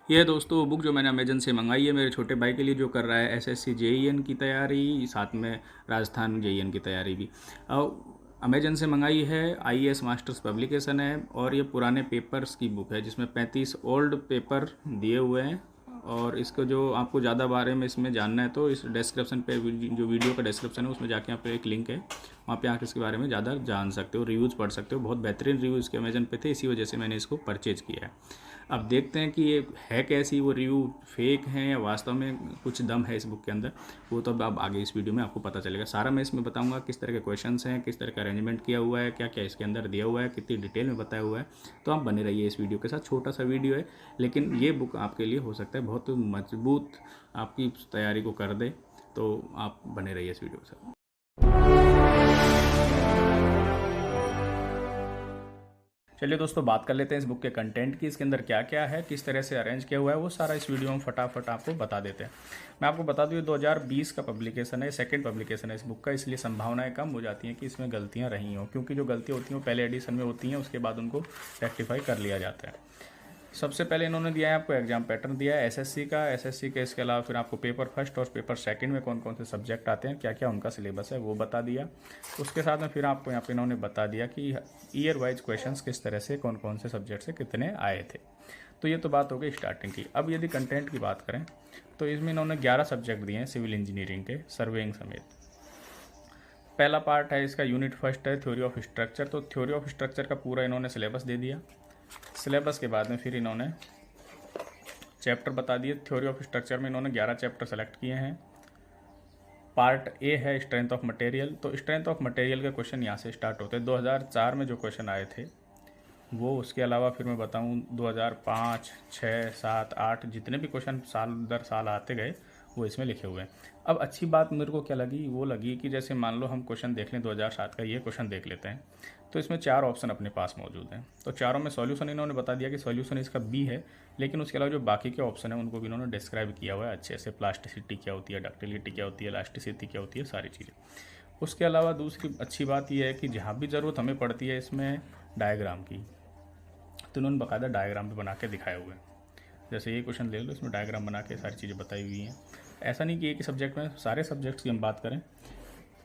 ये है दोस्तों वो बुक जो मैंने अमेजन से मंगाई है मेरे छोटे भाई के लिए, जो कर रहा है एसएससी जेईएन की तैयारी, साथ में राजस्थान जेईएन की तैयारी भी। अमेजन से मंगाई है, आईएएस मास्टर्स पब्लिकेशन है, और ये पुराने पेपर्स की बुक है जिसमें 35 ओल्ड पेपर दिए हुए हैं। और इसको जो आपको ज़्यादा बारे में इसमें जानना है तो इस डिस्क्रिप्शन पे जो वीडियो का डिस्क्रिप्शन है उसमें जाके यहाँ पे एक लिंक है, वहाँ पे आके इसके बारे में ज़्यादा जान सकते हो, रिव्यूज़ पढ़ सकते हो। बहुत बेहतरीन रिव्यू इसके अमेजन पे थे, इसी वजह से मैंने इसको परचेज़ किया है। अब देखते हैं कि ये है कैसी, वो रिव्यू फेक हैं या वास्तव में कुछ दम है इस बुक के अंदर। वो तो अब आगे इस वीडियो में आपको पता चलेगा। सारा मैं इसमें बताऊंगा, किस तरह के क्वेश्चंस हैं, किस तरह का अरेंजमेंट किया हुआ है, क्या क्या इसके अंदर दिया हुआ है, कितनी डिटेल में बताया हुआ है। तो आप बने रहिए इस वीडियो के साथ। छोटा सा वीडियो है, लेकिन ये बुक आपके लिए हो सकता है बहुत मजबूत आपकी तैयारी को कर दे। तो आप बने रहिए इस वीडियो के साथ। चलिए दोस्तों, बात कर लेते हैं इस बुक के कंटेंट की। इसके अंदर क्या क्या है, किस तरह से अरेंज किया हुआ है, वो सारा इस वीडियो में फटाफट आपको बता देते हैं। मैं आपको बता दूं, ये 2020 का पब्लिकेशन है, सेकंड पब्लिकेशन है इस बुक का, इसलिए संभावनाएं कम हो जाती हैं कि इसमें गलतियां रही हों, क्योंकि जो गलतियां होती हैं वो पहले एडिशन में होती हैं, उसके बाद उनको रेक्टिफाई कर लिया जाता है। सबसे पहले इन्होंने दिया है आपको एग्जाम पैटर्न दिया है एसएससी का। एसएससी के इसके अलावा फिर आपको पेपर फर्स्ट और पेपर सेकंड में कौन कौन से सब्जेक्ट आते हैं, क्या क्या उनका सिलेबस है, वो बता दिया। उसके साथ में फिर आपको यहाँ पे इन्होंने बता दिया कि ईयर वाइज क्वेश्चंस किस तरह से कौन कौन से सब्जेक्ट से कितने आए थे। तो ये तो बात हो गई स्टार्टिंग की। अब यदि कंटेंट की बात करें तो इसमें इन्होंने 11 सब्जेक्ट दिए हैं सिविल इंजीनियरिंग के, सर्वेइंग समेत। पहला पार्ट है इसका यूनिट फर्स्ट है थ्योरी ऑफ स्ट्रक्चर। तो थ्योरी ऑफ स्ट्रक्चर का पूरा इन्होंने सिलेबस दे दिया। सिलेबस के बाद में फिर इन्होंने चैप्टर बता दिए। थ्योरी ऑफ स्ट्रक्चर में इन्होंने 11 चैप्टर सेलेक्ट किए हैं। पार्ट ए है स्ट्रेंथ ऑफ मटेरियल। तो स्ट्रेंथ ऑफ मटेरियल के क्वेश्चन यहाँ से स्टार्ट होते हैं। 2004 में जो क्वेश्चन आए थे वो, उसके अलावा फिर मैं बताऊँ 2005, 6, 7, 8 जितने भी क्वेश्चन साल दर साल आते गए वो इसमें लिखे हुए हैं। अब अच्छी बात मेरे को क्या लगी, वो लगी कि जैसे मान लो हम क्वेश्चन देख लें 2007 का, ये क्वेश्चन देख लेते हैं तो इसमें 4 ऑप्शन अपने पास मौजूद हैं। तो चारों में सॉल्यूशन इन्होंने बता दिया कि सॉल्यूशन इसका बी है, लेकिन उसके अलावा जो बाकी के ऑप्शन है उनको भी इन्होंने डिस्क्राइब किया हुआ है अच्छे से। प्लास्टिसिटी क्या होती है, डक्टिलिटी क्या होती है, इलास्टिसिटी क्या होती है, सारी चीज़ें। उसके अलावा दूसरी अच्छी बात यह है कि जहाँ भी ज़रूरत हमें पड़ती है इसमें डायग्राम की, तो इन्होंने बाकायदा डायग्राम भी बना के दिखाए हुए हैं। जैसे ये क्वेश्चन ले लो, इसमें डायग्राम बना के सारी चीज़ें बताई हुई हैं। ऐसा नहीं कि एक ही सब्जेक्ट में, सारे सब्जेक्ट्स की हम बात करें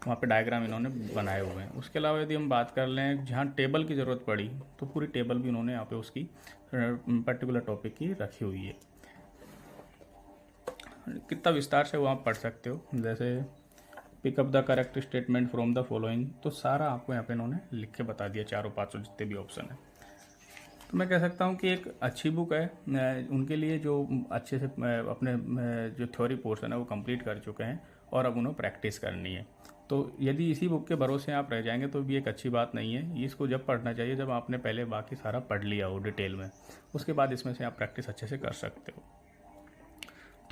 वहाँ पे डायग्राम इन्होंने बनाए हुए हैं। उसके अलावा यदि हम बात कर लें जहाँ टेबल की ज़रूरत पड़ी तो पूरी टेबल भी उन्होंने यहाँ पे उसकी पर्टिकुलर टॉपिक की रखी हुई है। कितना विस्तार से वो आप पढ़ सकते हो, जैसे pick up the correct statement from the following, तो सारा आपको यहाँ पे इन्होंने लिख के बता दिया, चारों पाँचों जितने भी ऑप्शन है। तो मैं कह सकता हूँ कि एक अच्छी बुक है उनके लिए जो अच्छे से अपने जो थ्योरी पोर्शन है वो कंप्लीट कर चुके हैं और अब उन्हें प्रैक्टिस करनी है। तो यदि इसी बुक के भरोसे आप रह जाएंगे तो भी एक अच्छी बात नहीं है। इसको जब पढ़ना चाहिए जब आपने पहले बाकी सारा पढ़ लिया हो डिटेल में, उसके बाद इसमें से आप प्रैक्टिस अच्छे से कर सकते हो।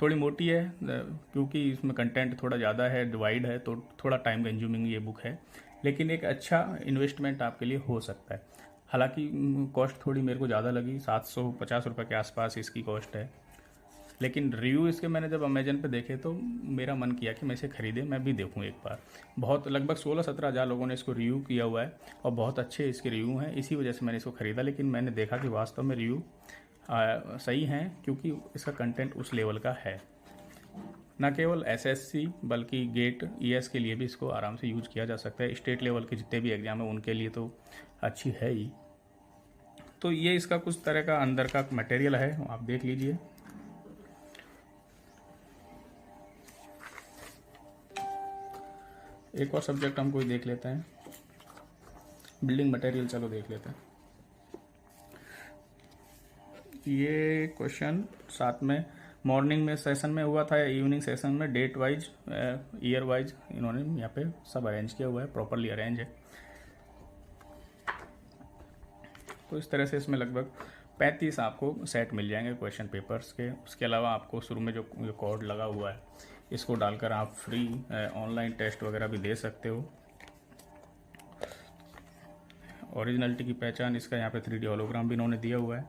थोड़ी मोटी है क्योंकि इसमें कंटेंट थोड़ा ज़्यादा है, डिवाइड है, तो थोड़ा टाइम कंज्यूमिंग ये बुक है, लेकिन एक अच्छा इन्वेस्टमेंट आपके लिए हो सकता है। हालांकि कॉस्ट थोड़ी मेरे को ज़्यादा लगी, 750 रुपये के आसपास इसकी कॉस्ट है, लेकिन रिव्यू इसके मैंने जब अमेजन पे देखे तो मेरा मन किया कि मैं इसे ख़रीदे, मैं भी देखूं एक बार। बहुत लगभग 16-17 हज़ार लोगों ने इसको रिव्यू किया हुआ है और बहुत अच्छे इसके रिव्यू हैं, इसी वजह से मैंने इसको ख़रीदा। लेकिन मैंने देखा कि वास्तव में रिव्यू सही हैं, क्योंकि इसका कंटेंट उस लेवल का है। न केवल एसएससी बल्कि गेट ईएस के लिए भी इसको आराम से यूज किया जा सकता है। स्टेट लेवल के जितने भी एग्ज़ाम है उनके लिए तो अच्छी है ही। तो ये इसका कुछ तरह का अंदर का मटेरियल है, आप देख लीजिए। एक और सब्जेक्ट हम कोई देख लेते हैं, बिल्डिंग मटेरियल, चलो देख लेते हैं। ये क्वेश्चन साथ में मॉर्निंग में सेशन में हुआ था या इवनिंग सेशन में, डेट वाइज ईयर वाइज इन्होंने यहाँ पे सब अरेंज किया हुआ है, प्रॉपरली अरेंज है। तो इस तरह से इसमें लगभग 35 आपको सेट मिल जाएंगे क्वेश्चन पेपर्स के। उसके अलावा आपको शुरू में जो कोड लगा हुआ है इसको डालकर आप फ्री ऑनलाइन टेस्ट वगैरह भी दे सकते हो। ओरिजिनलिटी की पहचान, इसका यहाँ पे 3D होलोग्राम भी इन्होंने दिया हुआ है।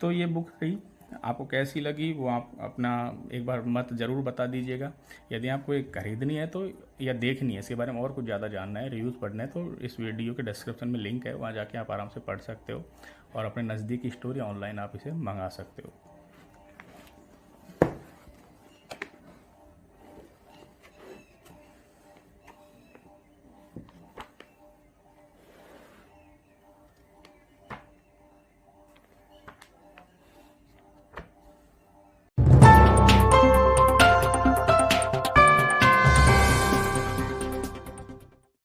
तो ये बुक रही, आपको कैसी लगी वो आप अपना एक बार मत ज़रूर बता दीजिएगा। यदि आपको एक खरीदनी है तो या देखनी है, इसके बारे में और कुछ ज़्यादा जानना है, रिव्यूज़ पढ़ना है, तो इस वीडियो के डिस्क्रिप्शन में लिंक है, वहाँ जाके आप आराम से पढ़ सकते हो और अपने नज़दीकी स्टोर या ऑनलाइन आप इसे मंगा सकते हो।